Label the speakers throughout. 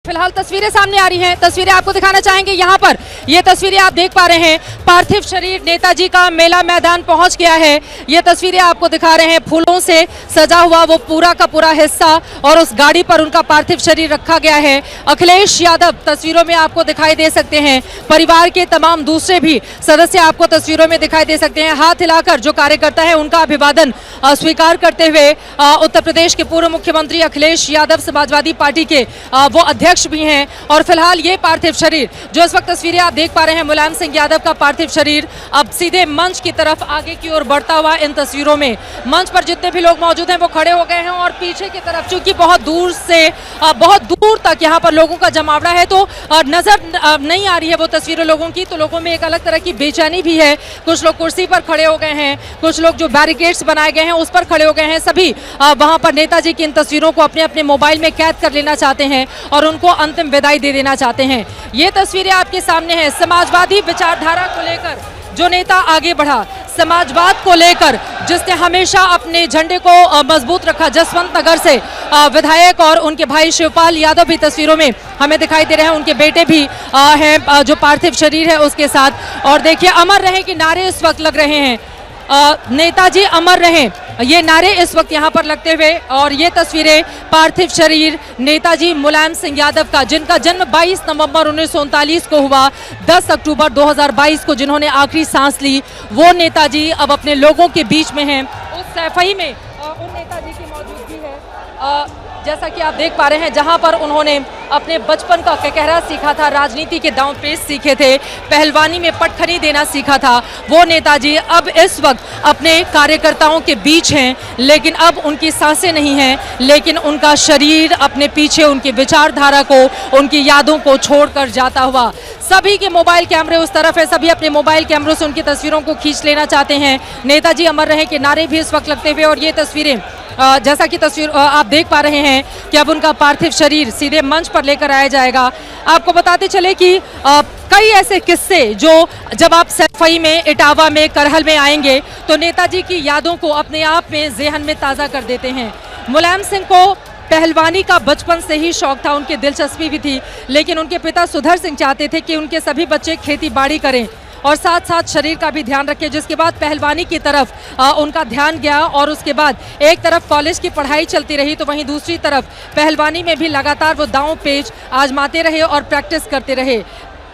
Speaker 1: फिलहाल तस्वीरें सामने आ रही हैं। तस्वीरें आपको दिखाना चाहेंगे। यहाँ पर ये तस्वीरें आप देख पा रहे हैं। पार्थिव शरीर नेताजी का मेला मैदान पहुंच गया है। ये तस्वीरें आपको दिखा रहे हैं। फूलों से सजा हुआ वो पूरा का पूरा हिस्सा और उस गाड़ी पर उनका पार्थिव शरीर रखा गया है। अखिलेश यादव तस्वीरों में आपको दिखाई दे सकते हैं। परिवार के तमाम दूसरे भी सदस्य आपको तस्वीरों में दिखाई दे सकते हैं। हाथ हिलाकर जो कार्यकर्ता है उनका अभिवादन स्वीकार करते हुए उत्तर प्रदेश के पूर्व मुख्यमंत्री अखिलेश यादव समाजवादी पार्टी के वो अध्यक्ष भी हैं। और फिलहाल ये पार्थिव शरीर जो इस वक्त तस्वीरें आप देख पा रहे हैं, मुलायम सिंह यादव का पार्थिव शरीर अब सीधे मंच की तरफ आगे की ओर बढ़ता हुआ इन तस्वीरों में मंच पर जितने भी लोग मौजूद हैं वो खड़े हो गए हैं और पीछे की तरफ चूंकि बहुत दूर से बहुत दूर तक यहाँ पर लोगों का जमावड़ा है तो नजर नहीं आ रही है वो तस्वीरें लोगों की। तो लोगों में एक अलग तरह की बेचैनी भी है। कुछ लोग कुर्सी पर खड़े हो गए हैं, कुछ लोग जो बैरिकेड्स बनाए गए हैं उस पर खड़े हो गए हैं। सभी वहां पर नेताजी की इन तस्वीरों को अपने अपने मोबाइल में कैद कर लेना चाहते हैं और उनको अंतिम विदाई दे देना चाहते हैं। ये तस्वीरें आपके सामने हैं। समाजवादी विचारधारा को लेकर जो नेता आगे बढ़ा, समाजवाद को लेकर जिसने हमेशा अपने झंडे को मजबूत रखा, जसवंत नगर से विधायक और उनके भाई शिवपाल यादव भी तस्वीरों में हमें दिखाई दे रहे हैं। उनके बेटे भी हैं जो पार्थिव शरीर है उसके साथ। और देखिए अमर रहे कि नारे इस वक्त लग रहे हैं। नेताजी अमर रहें, ये नारे इस वक्त यहाँ पर लगते हुए। और ये तस्वीरें पार्थिव शरीर नेताजी मुलायम सिंह यादव का, जिनका जन्म 22 नवंबर 1939 को हुआ, 10 अक्टूबर 2022 को जिन्होंने आखिरी सांस ली, वो नेताजी अब अपने लोगों के बीच में हैं। उस सैफई में उन नेताजी की मौजूदगी है जैसा कि आप देख पा रहे हैं, जहां पर उन्होंने अपने बचपन का कहरा सीखा था, राजनीति के दांव पेच सीखे थे, पहलवानी में पटखनी देना सीखा था। वो नेताजी अब इस वक्त अपने कार्यकर्ताओं के बीच हैं, लेकिन अब उनकी सांसें नहीं हैं, लेकिन उनका शरीर अपने पीछे उनकी विचारधारा को, उनकी यादों को छोड़कर जाता हुआ। सभी के मोबाइल कैमरे उस तरफ है, सभी अपने मोबाइल कैमरों से उनकी तस्वीरों को खींच लेना चाहते हैं। नेताजी अमर रहे के नारे भी इस वक्त लगते हुए। और ये तस्वीरें जैसा कि तस्वीर आप देख पा रहे हैं कि अब उनका पार्थिव शरीर सीधे मंच पर लेकर आया जाएगा। आपको बताते चले कि कई ऐसे किस्से जो जब आप सैफई में, इटावा में, करहल में आएंगे तो नेताजी की यादों को अपने आप में ज़हन में ताज़ा कर देते हैं। मुलायम सिंह को पहलवानी का बचपन से ही शौक था, उनकी दिलचस्पी भी थी, लेकिन उनके पिता सुधर सिंह चाहते थे कि उनके सभी बच्चे खेती बाड़ी करें और साथ साथ शरीर का भी ध्यान रखें। जिसके बाद पहलवानी की तरफ उनका ध्यान गया और उसके बाद एक तरफ कॉलेज की पढ़ाई चलती रही तो वहीं दूसरी तरफ पहलवानी में भी लगातार वो दांव पेच आजमाते रहे और प्रैक्टिस करते रहे।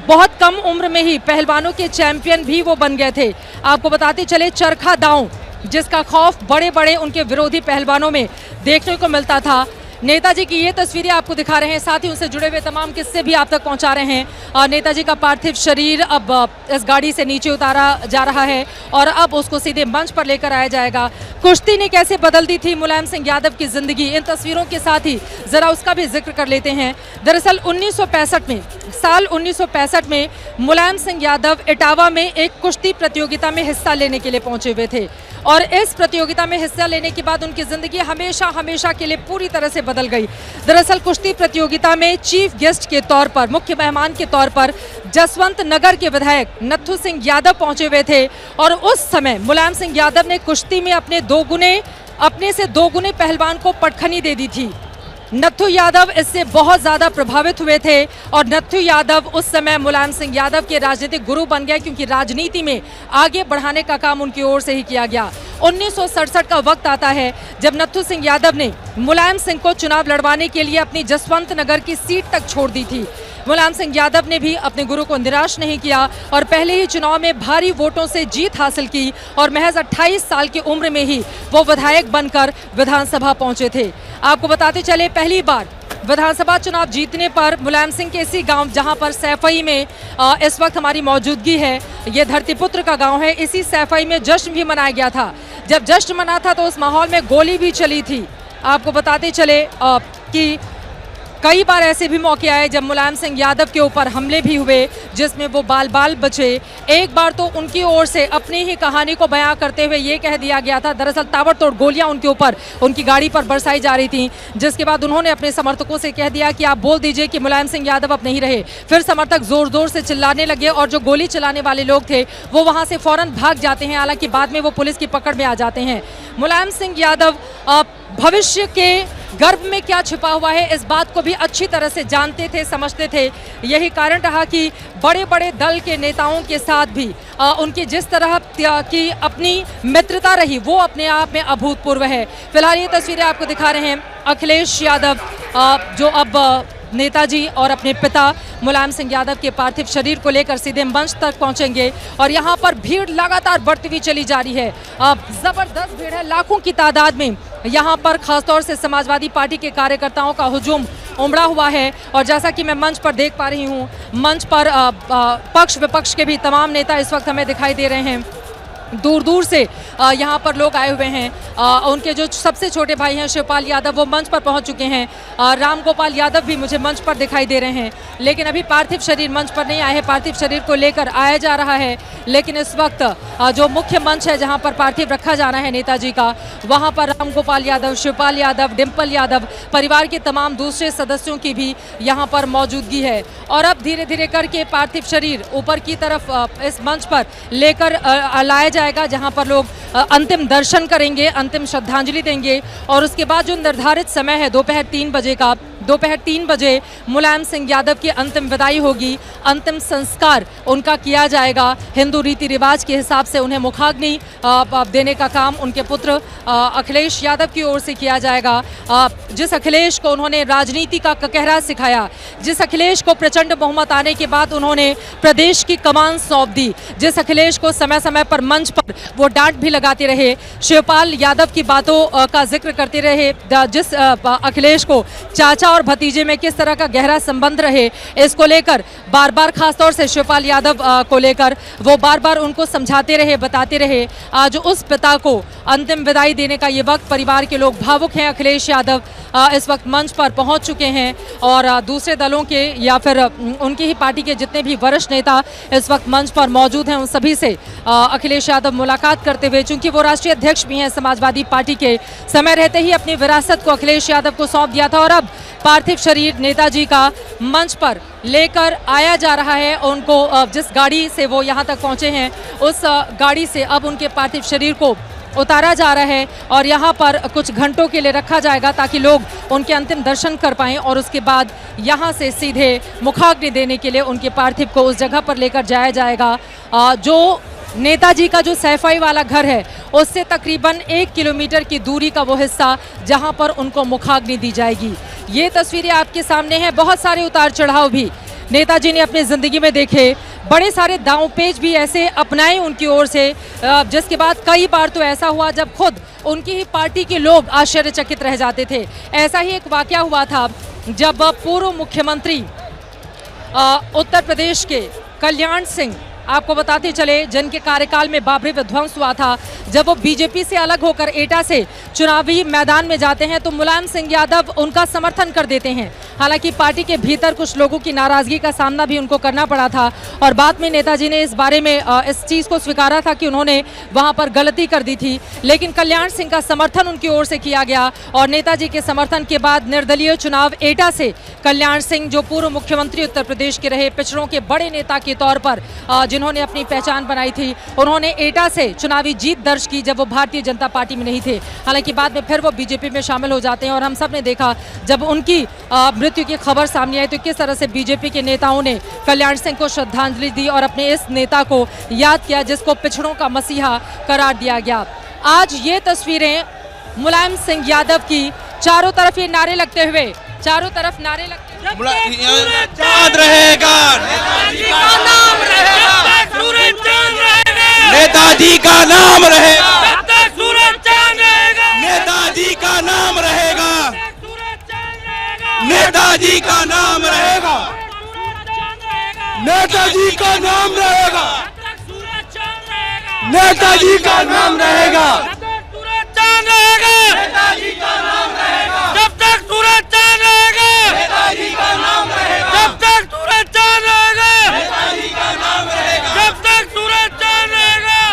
Speaker 1: बहुत कम उम्र में ही पहलवानों के चैंपियन भी वो बन गए थे। आपको बताते चले चरखा दांव, जिसका खौफ बड़े बड़े उनके विरोधी पहलवानों में देखने को मिलता था। नेताजी की ये तस्वीरें आपको दिखा रहे हैं, साथ ही उनसे जुड़े हुए तमाम किस्से भी आप तक पहुंचा रहे हैं। और नेताजी का पार्थिव शरीर अब इस गाड़ी से नीचे उतारा जा रहा है और अब उसको सीधे मंच पर लेकर आया जाएगा। कुश्ती ने कैसे बदल दी थी मुलायम सिंह यादव की जिंदगी, इन तस्वीरों के साथ ही जरा उसका भी जिक्र कर लेते हैं। दरअसल 1965 में मुलायम सिंह यादव इटावा में एक कुश्ती प्रतियोगिता में हिस्सा लेने के लिए पहुंचे हुए थे और इस प्रतियोगिता में हिस्सा लेने के बाद उनकी जिंदगी हमेशा हमेशा के लिए पूरी तरह से बदल गई। दरअसल कुश्ती प्रतियोगिता में चीफ गेस्ट के तौर पर, मुख्य मेहमान के तौर पर जसवंत नगर के विधायक नत्थू सिंह यादव पहुंचे हुए थे और उस समय मुलायम सिंह यादव ने कुश्ती में अपने से दो गुने पहलवान को पटखनी दे दी थी। नत्थू यादव इससे बहुत ज़्यादा प्रभावित हुए थे और नत्थू यादव उस समय मुलायम सिंह यादव के राजनीतिक गुरु बन गए, क्योंकि राजनीति में आगे बढ़ाने का काम उनकी ओर से ही किया गया। 1967 का वक्त आता है जब नत्थू सिंह यादव ने मुलायम सिंह को चुनाव लड़वाने के लिए अपनी जसवंत नगर की सीट तक छोड़ दी थी। मुलायम सिंह यादव ने भी अपने गुरु को निराश नहीं किया और पहले ही चुनाव में भारी वोटों से जीत हासिल की और महज 28 साल की उम्र में ही वो विधायक बनकर विधानसभा पहुंचे थे। आपको बताते चले, पहली बार विधानसभा चुनाव जीतने पर मुलायम सिंह के इसी गांव, जहां पर सैफई में इस वक्त हमारी मौजूदगी है, ये धरतीपुत्र का गांव है, इसी सैफई में जश्न भी मनाया गया था। जब जश्न मना था तो उस माहौल में गोली भी चली थी। आपको बताते चले कि कई बार ऐसे भी मौके आए जब मुलायम सिंह यादव के ऊपर हमले भी हुए, जिसमें वो बाल बाल बचे। एक बार तो उनकी ओर से अपनी ही कहानी को बयां करते हुए ये कह दिया गया था, दरअसल ताबड़तोड़ गोलियां उनके ऊपर, उनकी गाड़ी पर बरसाई जा रही थी, जिसके बाद उन्होंने अपने समर्थकों से कह दिया कि आप बोल दीजिए कि मुलायम सिंह यादव अब नहीं रहे। फिर समर्थक जोर जोर से चिल्लाने लगे और जो गोली चलाने वाले लोग थे वो वहाँ से फौरन भाग जाते हैं। हालांकि बाद में वो पुलिस की पकड़ में आ जाते हैं। मुलायम सिंह यादव भविष्य के गर्भ में क्या छिपा हुआ है इस बात को भी अच्छी तरह से जानते थे, समझते थे। यही कारण रहा कि बड़े बड़े दल के नेताओं के साथ भी उनकी जिस तरह की अपनी मित्रता रही वो अपने आप में अभूतपूर्व है। फिलहाल ये तस्वीरें आपको दिखा रहे हैं अखिलेश यादव जो अब नेताजी और अपने पिता मुलायम सिंह यादव के पार्थिव शरीर को लेकर सीधे मंच तक पहुंचेंगे और यहां पर भीड़ लगातार बढ़ती हुई चली जा रही है। जबरदस्त भीड़ है, लाखों की तादाद में यहां पर खासतौर से समाजवादी पार्टी के कार्यकर्ताओं का हुजूम उमड़ा हुआ है। और जैसा कि मैं मंच पर देख पा रही हूं, मंच पर पक्ष विपक्ष के भी तमाम नेता इस वक्त हमें दिखाई दे रहे हैं। दूर दूर से यहाँ पर लोग आए हुए हैं। उनके जो सबसे छोटे भाई हैं शिवपाल यादव वो मंच पर पहुँच चुके हैं। राम गोपाल यादव भी मुझे मंच पर दिखाई दे रहे हैं, लेकिन अभी पार्थिव शरीर मंच पर नहीं आए हैं। पार्थिव शरीर को लेकर आया जा रहा है, लेकिन इस वक्त जो मुख्य मंच है जहाँ पर पार्थिव रखा जाना है नेताजी का, वहाँ पर राम गोपाल यादव, शिवपाल यादव, डिम्पल यादव, परिवार के तमाम दूसरे सदस्यों की भी यहाँ पर मौजूदगी है। और अब धीरे धीरे करके पार्थिव शरीर ऊपर की तरफ इस मंच पर लेकर लाया जाएगा, जहां पर लोग अंतिम दर्शन करेंगे, अंतिम श्रद्धांजलि देंगे। और उसके बाद जो निर्धारित समय है दोपहर 3 बजे का, दोपहर 3 बजे मुलायम सिंह यादव की अंतिम विदाई होगी, अंतिम संस्कार उनका किया जाएगा। हिंदू रीति रिवाज के हिसाब से उन्हें मुखाग्नि देने का काम उनके पुत्र अखिलेश यादव की ओर से किया जाएगा। जिस अखिलेश को उन्होंने राजनीति का ककहरा सिखाया, जिस अखिलेश को प्रचंड बहुमत आने के बाद उन्होंने प्रदेश की कमान सौंप दी, जिस अखिलेश को समय समय पर मंच पर वो डांट भी लगाते रहे, शिवपाल यादव की बातों का जिक्र करते रहे, जिस अखिलेश को चाचा और भतीजे में किस तरह का गहरा संबंध रहे, इसको लेकर बार बार खासतौर से शिवपाल यादव को लेकर वो बार बार उनको समझाते रहे, बताते रहे। आज उस पिता को अंतिम विदाई देने का ये वक्त, परिवार के लोग भावुक हैं। अखिलेश यादव इस वक्त मंच पर पहुंच चुके हैं और दूसरे दलों के या फिर उनकी ही पार्टी के जितने भी वरिष्ठ नेता इस वक्त मंच पर मौजूद हैं, उन सभी से अखिलेश यादव मुलाकात करते हुए, चूंकि वो राष्ट्रीय अध्यक्ष भी हैं समाजवादी पार्टी के, समय रहते ही अपनी विरासत को अखिलेश यादव को सौंप दिया था और अब पार्थिव शरीर नेताजी का मंच पर लेकर आया जा रहा है। उनको जिस गाड़ी से वो यहाँ तक पहुँचे हैं उस गाड़ी से अब उनके पार्थिव शरीर को उतारा जा रहा है और यहाँ पर कुछ घंटों के लिए रखा जाएगा ताकि लोग उनके अंतिम दर्शन कर पाएं और उसके बाद यहाँ से सीधे मुखाग्नि देने के लिए उनके पार्थिव को उस जगह पर लेकर जाया जाएगा जो नेताजी का जो सैफई वाला घर है उससे तकरीबन 1 किलोमीटर की दूरी का वो हिस्सा जहाँ पर उनको मुखाग्नि दी जाएगी। ये तस्वीरें आपके सामने हैं। बहुत सारे उतार चढ़ाव भी नेताजी ने अपनी ज़िंदगी में देखे, बड़े सारे दांवपेच भी ऐसे अपनाए उनकी ओर से, जिसके बाद कई बार तो ऐसा हुआ जब खुद उनकी ही पार्टी के लोग आश्चर्यचकित रह जाते थे। ऐसा ही एक वाकया हुआ था जब पूर्व मुख्यमंत्री उत्तर प्रदेश के कल्याण सिंह, आपको बताते चले, जिनके कार्यकाल में बाबरी विध्वंस हुआ था, जब वो बीजेपी से अलग होकर एटा से चुनावी मैदान में जाते हैं तो मुलायम सिंह यादव उनका समर्थन कर देते हैं। हालांकि पार्टी के भीतर कुछ लोगों की नाराजगी का सामना भी उनको करना पड़ा था और बाद में नेताजी ने इस बारे में इस चीज़ को स्वीकारा था कि उन्होंने वहां पर गलती कर दी थी, लेकिन कल्याण सिंह का समर्थन उनकी ओर से किया गया और नेताजी के समर्थन के बाद निर्दलीय चुनाव एटा से कल्याण सिंह, जो पूर्व मुख्यमंत्री उत्तर प्रदेश के रहे, पिछड़ों के बड़े नेता के तौर पर जिन्होंने अपनी पहचान बनाई थी, उन्होंने एटा से चुनावी जीत दर्ज की जब वो भारतीय जनता पार्टी में नहीं थे। हालांकि बाद में फिर वो बीजेपी में शामिल हो जाते हैं और हम सब ने देखा जब उनकी मृत्यु की खबर सामने आई तो किस तरह से बीजेपी के नेताओं ने कल्याण सिंह को श्रद्धांजलि दी और अपने इस नेता को याद किया जिसको पिछड़ों का मसीहा करार दिया गया। आज ये तस्वीरें मुलायम सिंह यादव की, चारों तरफ ये नारे लगते हुए, चारों तरफ नारे लगते
Speaker 2: चांद रहेगा, नेताजी का नाम रहेगा, नेताजी का नाम रहेगा, नेताजी का नाम रहेगा, नेताजी का नाम रहेगा, नेताजी का नाम रहेगा, नेताजी का नाम रहेगा, जब तक सूरज चांद रहेगा, नेताजी का नाम रहेगा, जब तक सूरज चांद रहेगा, नेताजी का नाम रहेगा, जब तक सूरज चांद रहेगा,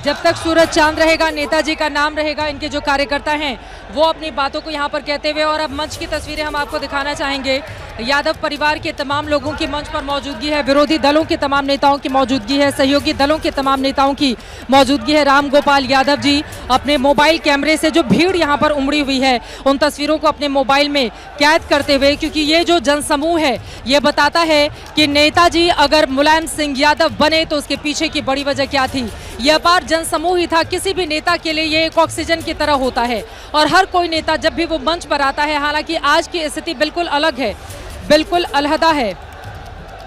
Speaker 1: जब तक सूरज चांद रहेगा नेताजी का नाम रहेगा। इनके जो कार्यकर्ता हैं वो अपनी बातों को यहाँ पर कहते हुए, और अब मंच की तस्वीरें हम आपको दिखाना चाहेंगे यादव परिवार के तमाम लोगों की मंच पर मौजूदगी है, विरोधी दलों के तमाम नेताओं की मौजूदगी है, सहयोगी दलों के तमाम नेताओं की मौजूदगी है। राम गोपाल यादव जी अपने मोबाइल कैमरे से जो भीड़ यहाँ पर उमड़ी हुई है उन तस्वीरों को अपने मोबाइल में कैद करते हुए, क्योंकि ये जो जनसमूह है ये बताता है कि नेताजी अगर मुलायम सिंह यादव बने तो उसके पीछे की बड़ी वजह क्या थी। ये अपार जनसमूह ही था। किसी भी नेता के लिए ये एक ऑक्सीजन की तरह होता है और हर कोई नेता जब भी वो मंच पर आता है, हालांकि आज की स्थिति बिल्कुल अलग है, बिल्कुल अलहदा है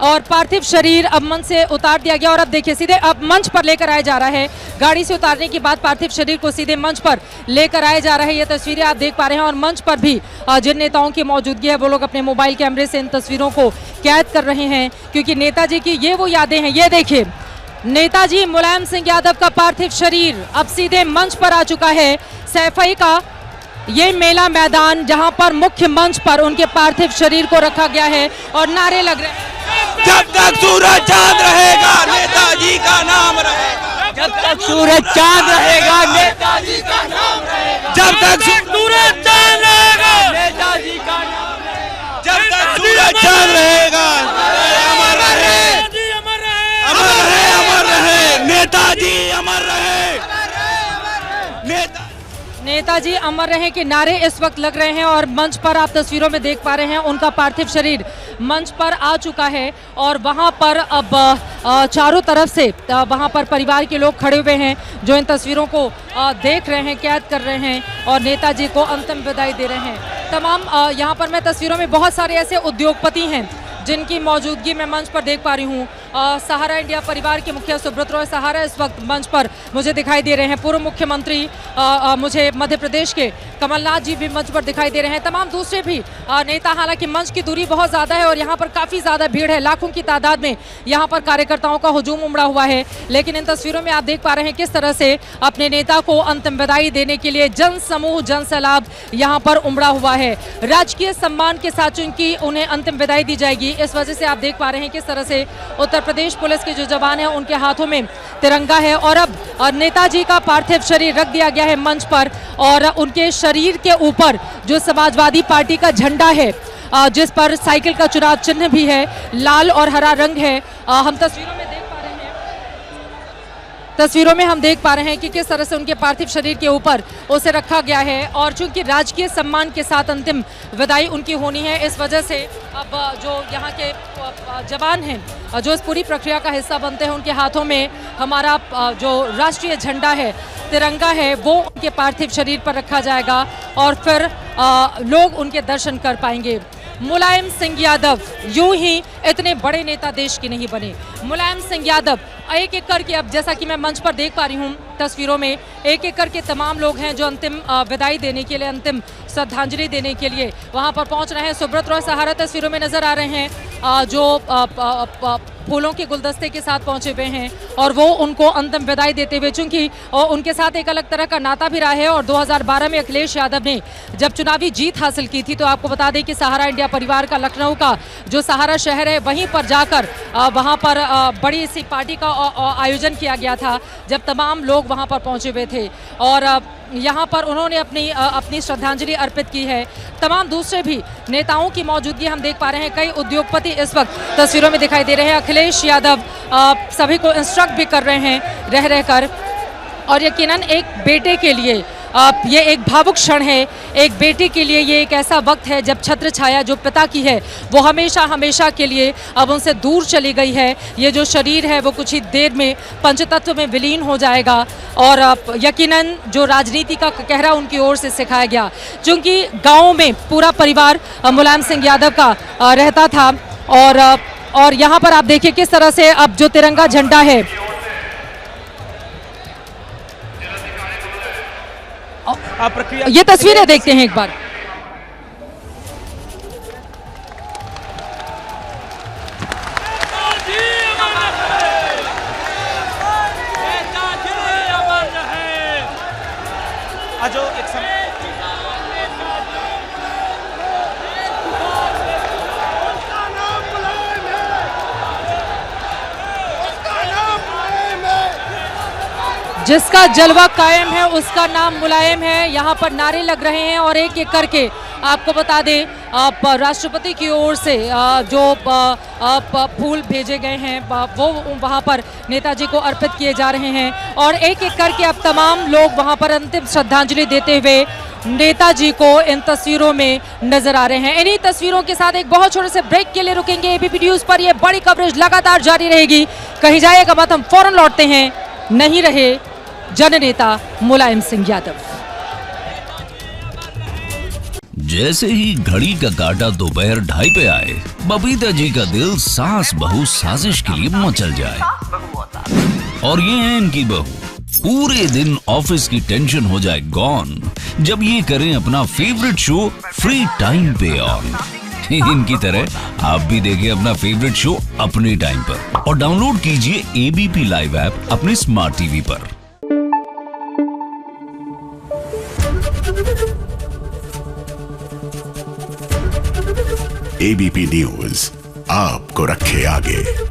Speaker 1: और पार्थिव शरीर अब मंच से उतार दिया गया और अब देखिए सीधे अब मंच पर लेकर आया जा रहा है। गाड़ी से उतारने के बाद पार्थिव शरीर को सीधे मंच पर लेकर आया जा रहा है। ये तस्वीरें आप देख पा रहे हैं और मंच पर भी जिन नेताओं की मौजूदगी है वो लोग अपने मोबाइल कैमरे से इन तस्वीरों को कैद कर रहे हैं, क्योंकि नेताजी की ये वो यादें हैं। ये देखिए नेताजी मुलायम सिंह यादव का पार्थिव शरीर अब सीधे मंच पर आ चुका है। सैफई का ये मेला मैदान जहां पर मुख्य मंच पर उनके पार्थिव शरीर को रखा गया है और नारे लग रहे हैं,
Speaker 3: जब तक सूरज चांद रहेगा नेताजी का नाम रहेगा, जब तक सूरज चांद रहेगा नेताजी का नाम रहेगा, जब तक सूरज चांद रहेगा नेताजी का नाम रहेगा, जब तक सूरज चांद रहेगा अमर रहे, अमर रहे, अमर रहे नेताजी, अमर रहे
Speaker 1: नेताजी अमर रहे के नारे इस वक्त लग रहे हैं और मंच पर आप तस्वीरों में देख पा रहे हैं उनका पार्थिव शरीर मंच पर आ चुका है और वहां पर अब चारों तरफ से वहां पर परिवार के लोग खड़े हुए हैं जो इन तस्वीरों को देख रहे हैं, कैद कर रहे हैं और नेताजी को अंतिम विदाई दे रहे हैं। तमाम यहाँ पर मैं तस्वीरों में बहुत सारे ऐसे उद्योगपति हैं जिनकी मौजूदगी मैं मंच पर देख पा रही हूँ। सहारा इंडिया परिवार के मुखिया सुब्रत रॉय सहारा इस वक्त मंच पर मुझे दिखाई दे रहे हैं। पूर्व मुख्यमंत्री मुझे मध्य प्रदेश के कमलनाथ जी भी मंच पर दिखाई दे रहे हैं। तमाम दूसरे भी नेता, हालांकि मंच की दूरी बहुत ज़्यादा है और यहाँ पर काफ़ी ज़्यादा भीड़ है, लाखों की तादाद में यहाँ पर कार्यकर्ताओं का हुजूम उमड़ा हुआ है। लेकिन इन तस्वीरों में आप देख पा रहे हैं किस तरह से अपने नेता को अंतिम विदाई देने के लिए जन समूह, जन सैलाब यहाँ पर उमड़ा हुआ है। राजकीय सम्मान के साथ उनकी उन्हें अंतिम विदाई दी जाएगी। इस वजह से आप देख पा रहे हैं किस तरह से उत्तर प्रदेश पुलिस के जो जवान हैं उनके हाथों में तिरंगा है और अब नेताजी का पार्थिव शरीर रख दिया गया है मंच पर और उनके शरीर के ऊपर जो समाजवादी पार्टी का झंडा है जिस पर साइकिल का चुनाव चिन्ह भी है, लाल और हरा रंग है। हम तस्वीरों में हम देख पा रहे हैं कि किस तरह से उनके पार्थिव शरीर के ऊपर उसे रखा गया है और चूंकि राजकीय सम्मान के साथ अंतिम विदाई उनकी होनी है, इस वजह से अब जो यहाँ के जवान हैं जो इस पूरी प्रक्रिया का हिस्सा बनते हैं उनके हाथों में हमारा जो राष्ट्रीय झंडा है, तिरंगा है, वो उनके पार्थिव शरीर पर रखा जाएगा और फिर लोग उनके दर्शन कर पाएंगे। मुलायम सिंह यादव यूं ही इतने बड़े नेता देश के नहीं बने। मुलायम सिंह यादव एक एक करके, अब जैसा कि मैं मंच पर देख पा रही हूँ तस्वीरों में, एक एक करके तमाम लोग हैं जो अंतिम विदाई देने के लिए, अंतिम श्रद्धांजलि देने के लिए वहाँ पर पहुँच रहे हैं। सुब्रत रॉय सहारा तस्वीरों में नजर आ रहे हैं जो फूलों के गुलदस्ते के साथ पहुंचे हुए हैं और वो उनको अंतिम विदाई देते हुए, चूंकि उनके साथ एक अलग तरह का नाता भी रहा है और 2012 में अखिलेश यादव ने जब चुनावी जीत हासिल की थी तो आपको बता दें कि सहारा इंडिया परिवार का लखनऊ का जो सहारा शहर है वहीं पर जाकर वहां पर बड़ी सी पार्टी का आयोजन किया गया था जब तमाम लोग वहां पर पहुंचे हुए थे और यहाँ पर उन्होंने अपनी श्रद्धांजलि अर्पित की है। तमाम दूसरे भी नेताओं की मौजूदगी हम देख पा रहे हैं। कई उद्योगपति इस वक्त तस्वीरों में दिखाई दे रहे हैं। अखिलेश यादव सभी को इंस्ट्रक्ट भी कर रहे हैं रह रहकर और यकीनन एक बेटे के लिए ये एक भावुक क्षण है। एक बेटे के लिए ये एक ऐसा वक्त है जब छत्र छाया जो पिता की है वो हमेशा हमेशा के लिए अब उनसे दूर चली गई है। ये जो शरीर है वो कुछ ही देर में पंचतत्व में विलीन हो जाएगा और यकीनन जो राजनीति का कहरा उनकी ओर से सिखाया गया, क्योंकि गाँव में पूरा परिवार मुलायम सिंह यादव का रहता था और यहाँ पर आप देखिए किस तरह से अब जो तिरंगा झंडा है ये तस्वीरें देखते हैं एक बार।
Speaker 3: जो एक समय
Speaker 1: जिसका जलवा कायम है उसका नाम मुलायम है। यहाँ पर नारे लग रहे हैं और एक एक करके आपको बता दें राष्ट्रपति की ओर से जो फूल भेजे गए हैं वो वहां पर नेताजी को अर्पित किए जा रहे हैं और एक एक करके अब तमाम लोग वहां पर अंतिम श्रद्धांजलि देते हुए नेताजी को इन तस्वीरों में नजर आ रहे हैं। इन्हीं तस्वीरों के साथ एक बहुत छोटे से ब्रेक के लिए रुकेंगे। एबीपी न्यूज पर यह बड़ी कवरेज लगातार जारी रहेगी, कहीं जाइएगा मत, हम फौरन लौटते हैं। नहीं रहे जननेता मुलायम सिंह यादव।
Speaker 4: जैसे ही घड़ी का काटा दोपहर 2:30 पे आए, बबीता जी का दिल सास बहू साजिश के लिए मचल जाए। और ये है इनकी बहू, पूरे दिन ऑफिस की टेंशन हो जाए गॉन जब ये करें अपना फेवरेट शो फ्री टाइम पे ऑन। इनकी तरह आप भी देखिए अपना फेवरेट शो अपने टाइम पर और डाउनलोड कीजिए एबीपी लाइव ऐप अपने स्मार्ट टीवी पर।
Speaker 5: एबीपी न्यूज आपको रखे आगे।